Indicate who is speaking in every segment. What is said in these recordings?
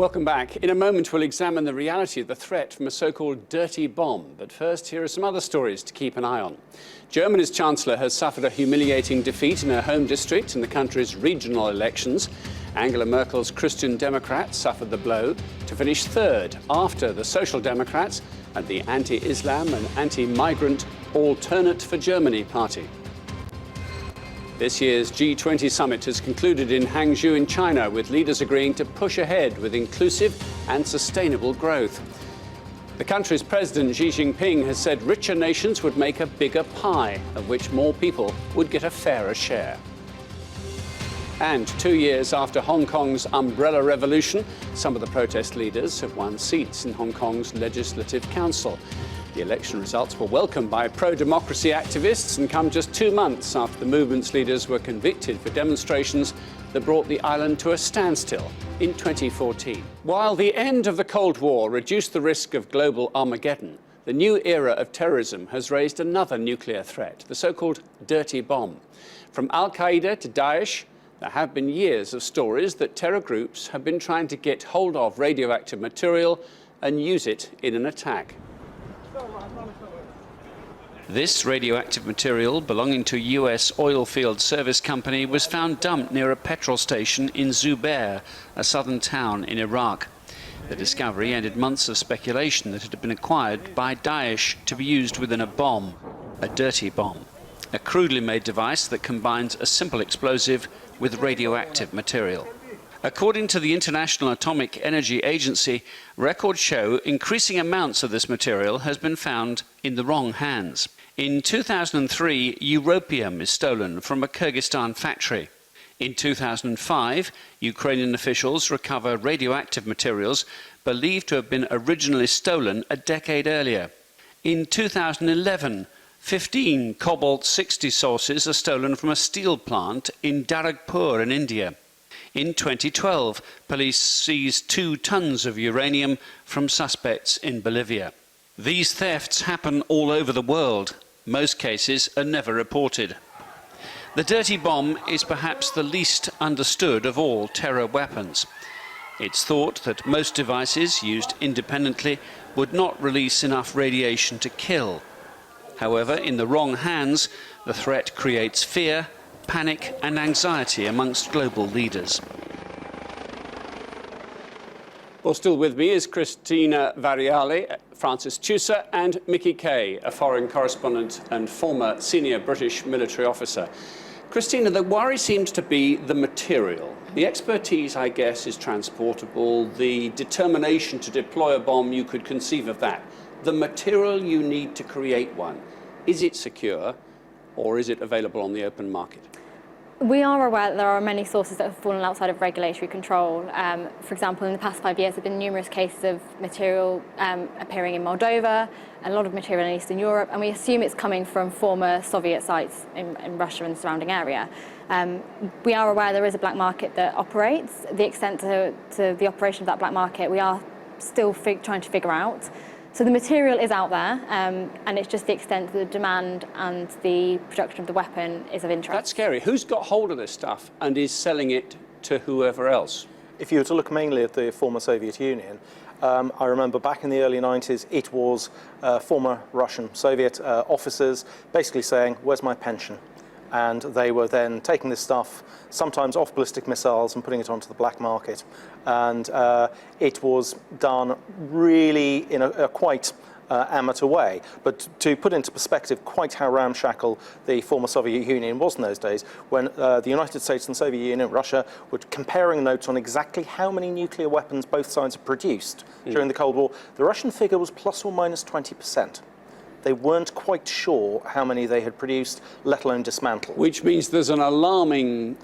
Speaker 1: Welcome back. In a moment, we'll examine the reality of the threat from a so-called dirty bomb. But first, here are some other stories to keep an eye on. Germany's Chancellor has suffered a humiliating defeat in her home district in the country's regional elections. Angela Merkel's Christian Democrats suffered the blow to finish third after the Social Democrats and the anti-Islam and anti-migrant Alternate for Germany party. This year's G20 summit has concluded in Hangzhou in China, with leaders agreeing to push ahead with inclusive and sustainable growth. The country's president, Xi Jinping, has said richer nations would make a bigger pie, of which more people would get a fairer share. And 2 years after Hong Kong's umbrella revolution, some of the protest leaders have won seats in Hong Kong's Legislative Council. The election results were welcomed by pro-democracy activists and come just 2 months after the movement's leaders were convicted for demonstrations that brought the island to a standstill in 2014. While the end of the Cold War reduced the risk of global Armageddon, the new era of terrorism has raised another nuclear threat, the so-called dirty bomb. From Al-Qaeda to Daesh, there have been years of stories that terror groups have been trying to get hold of radioactive material and use it in an attack. This radioactive material, belonging to a US oil field service company, was found dumped near a petrol station in Zubair, a southern town in Iraq. The discovery ended months of speculation that it had been acquired by Daesh to be used within a bomb, a dirty bomb, a crudely made device that combines a simple explosive with radioactive material. According to the International Atomic Energy Agency, records show increasing amounts of this material has been found in the wrong hands. In 2003, europium is stolen from a Kyrgyzstan factory. In 2005, Ukrainian officials recover radioactive materials believed to have been originally stolen a decade earlier. In 2011, 15 cobalt-60 sources are stolen from a steel plant in Daragpur in India. In 2012, police seized 2 tons of uranium from suspects in Bolivia. These thefts happen all over the world. Most cases are never reported. The dirty bomb is perhaps the least understood of all terror weapons. It's thought that most devices used independently would not release enough radiation to kill. However, in the wrong hands, the threat creates fear, panic and anxiety amongst global leaders. Well, still with me is Cristina Variale, Francis Chusa and Mickey Kay, a foreign correspondent and former senior British military officer. Cristina, the worry seems to be the material. The expertise, I guess, is transportable. The determination to deploy a bomb, you could conceive of that. The material you need to create one, is it secure or is it available on the open market?
Speaker 2: We are aware that there are many sources that have fallen outside of regulatory control. For example, in the past 5 years, there have been numerous cases of material appearing in Moldova, a lot of material in Eastern Europe, and we assume it's coming from former Soviet sites in Russia and the surrounding area. We are aware there is a black market that operates. The extent to the operation of that black market, we are still trying to figure out. So the material is out there, and it's just the extent of the demand and the production of the weapon is of interest.
Speaker 1: That's scary. Who's got hold of this stuff and is selling it to whoever else?
Speaker 3: If you were to look mainly at the former Soviet Union, I remember back in the early 90s, it was former Russian Soviet officers basically saying, "Where's my pension?" And they were then taking this stuff, sometimes off ballistic missiles, and putting it onto the black market. And it was done really in a quite amateur way. But to put into perspective quite how ramshackle the former Soviet Union was in those days, when the United States and Soviet Union and Russia were comparing notes on exactly how many nuclear weapons both sides had produced during the Cold War, the Russian figure was plus or minus 20%. They weren't quite sure how many they had produced, let alone dismantled.
Speaker 1: Which means there's an alarming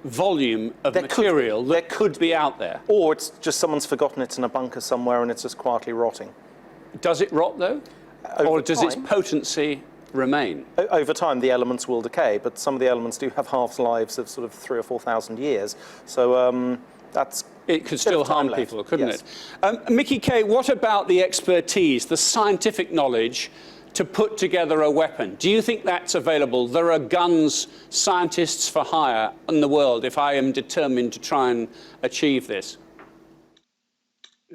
Speaker 1: volume of material that could be out there.
Speaker 3: Or it's just someone's forgotten it's in a bunker somewhere and it's just quietly rotting.
Speaker 1: Does it rot, though? Or does its potency remain?
Speaker 3: Over time, the elements will decay, but some of the elements do have half-lives of sort of 3,000 or 4,000 years. So that's...
Speaker 1: It could still harm people, couldn't it? Mickey Kay, what about the expertise, the scientific knowledge to put together a weapon? Do you think that's available? There are guns scientists for hire in the world if I am determined to try and achieve this.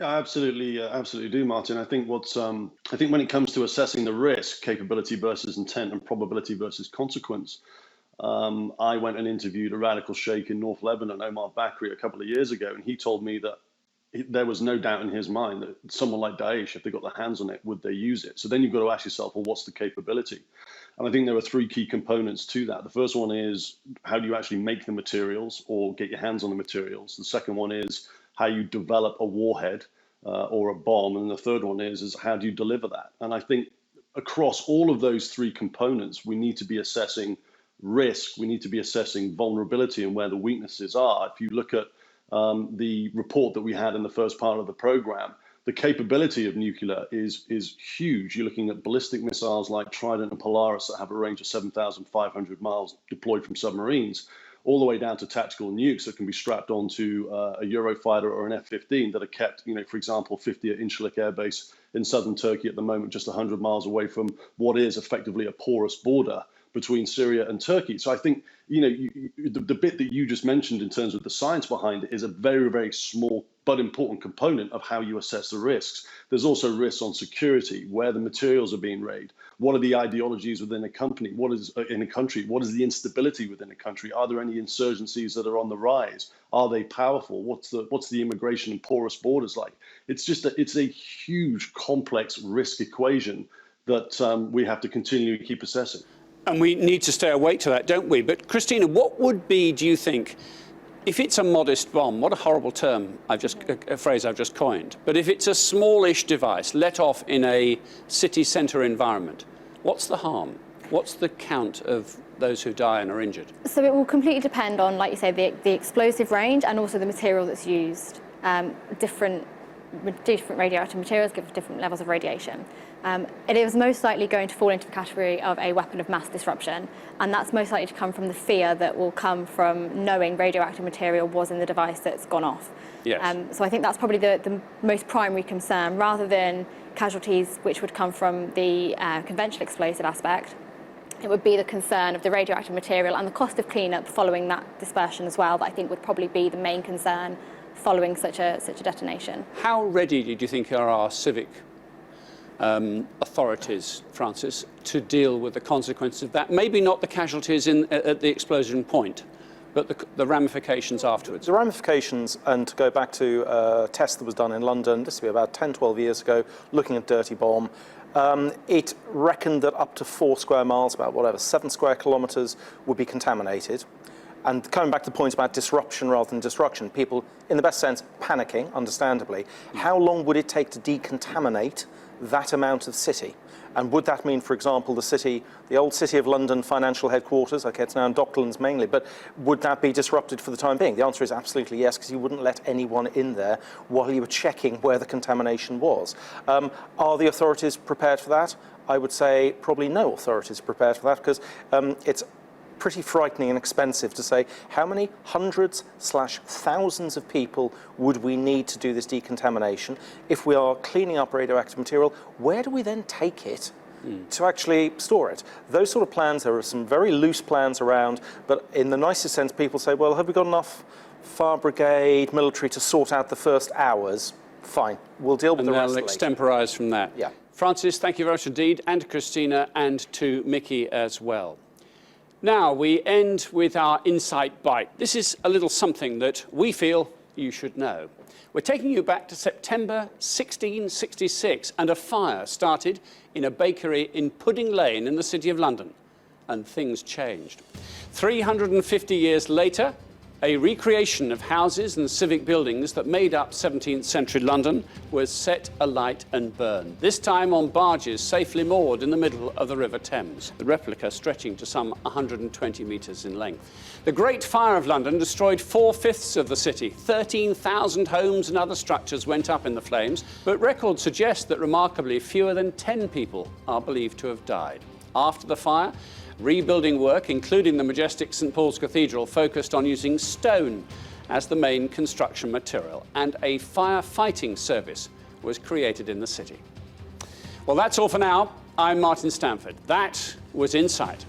Speaker 4: I absolutely do, Martin. I think I think when it comes to assessing the risk, capability versus intent, and probability versus consequence, I went and interviewed a radical sheikh in North Lebanon, Omar Bakri, a couple of years ago, and he told me that there was no doubt in his mind that someone like Daesh, if they got their hands on it, would they use it? So then you've got to ask yourself, well, what's the capability? And I think there are three key components to that. The first one is how do you actually make the materials or get your hands on the materials? The second one is how you develop a warhead or a bomb. And the third one is how do you deliver that? And I think across all of those three components, we need to be assessing risk, we need to be assessing vulnerability and where the weaknesses are. If you look at the report that we had in the first part of the program, the capability of nuclear is huge. You're looking at ballistic missiles like Trident and Polaris that have a range of 7,500 miles deployed from submarines, all the way down to tactical nukes that can be strapped onto a Eurofighter or an F-15 that are kept, for example, 50 at Incirlik Air Base in southern Turkey at the moment, just 100 miles away from what is effectively a porous border between Syria and Turkey. So I think, the bit that you just mentioned in terms of the science behind it is a very, very small but important component of how you assess the risks. There's also risks on security, where the materials are being raided. What are the ideologies within a company? What is in a country? What is the instability within a country? Are there any insurgencies that are on the rise? Are they powerful? What's the immigration and porous borders like? It's a huge, complex risk equation that we have to continually keep assessing.
Speaker 1: And we need to stay awake to that, don't we? But Christina, what would be, do you think, if it's a modest bomb, what a horrible term, a phrase I've just coined, but if it's a smallish device let off in a city centre environment, what's the harm? What's the count of those who die and are injured? So
Speaker 2: it will completely depend on, like you say, the explosive range and also the material that's used. Different radioactive materials give different levels of radiation. It is most likely going to fall into the category of a weapon of mass disruption, and that's most likely to come from the fear that will come from knowing radioactive material was in the device that's gone off.
Speaker 1: Yes.
Speaker 2: So I think that's probably the most primary concern, rather than casualties which would come from the conventional explosive aspect. It would be the concern of the radioactive material and the cost of cleanup following that dispersion as well, that I think would probably be the main concern following such a detonation. How ready do you think are our civic authorities, Francis, to deal with the consequences of that? Maybe not the casualties at the explosion point, but the ramifications afterwards.
Speaker 3: The ramifications, and to go back to a test that was done in London, this would be about 10, 12 years ago, looking at dirty bomb, it reckoned that up to 4 square miles, about 7 square kilometres, would be contaminated. And coming back to the point about disruption rather than destruction, people, in the best sense, panicking, understandably. How long would it take to decontaminate that amount of city? And would that mean, for example, the old City of London financial headquarters, okay, it's now in Docklands mainly, but would that be disrupted for the time being? The answer is absolutely yes, because you wouldn't let anyone in there while you were checking where the contamination was. Are the authorities prepared for that? I would say probably no authorities are prepared for that, because it's pretty frightening and expensive to say how many hundreds/thousands of people would we need to do this decontamination. If we are cleaning up radioactive material, where do we then take it to actually store it? Those sort of plans, there are some very loose plans around, but in the nicest sense, people say, well, have we got enough fire brigade, military to sort out the first hours? Fine, we'll deal with the rest later.
Speaker 1: And they'll extemporise from that.
Speaker 3: Yeah.
Speaker 1: Francis, thank you very much indeed, and to Christina, and to Mickey as well. Now we end with our Insight Bite. This is a little something that we feel you should know. We're taking you back to September 1666, and a fire started in a bakery in Pudding Lane in the City of London, and things changed. 350 years later, a recreation of houses and civic buildings that made up 17th century London was set alight and burned, this time on barges safely moored in the middle of the River Thames, the replica stretching to some 120 metres in length. The Great Fire of London destroyed 4/5 of the city. 13,000 homes and other structures went up in the flames, but records suggest that remarkably fewer than 10 people are believed to have died. After the fire, rebuilding work, including the majestic St Paul's Cathedral, focused on using stone as the main construction material, and a firefighting service was created in the city. Well, that's all for now. I'm Martin Stanford. That was Insight.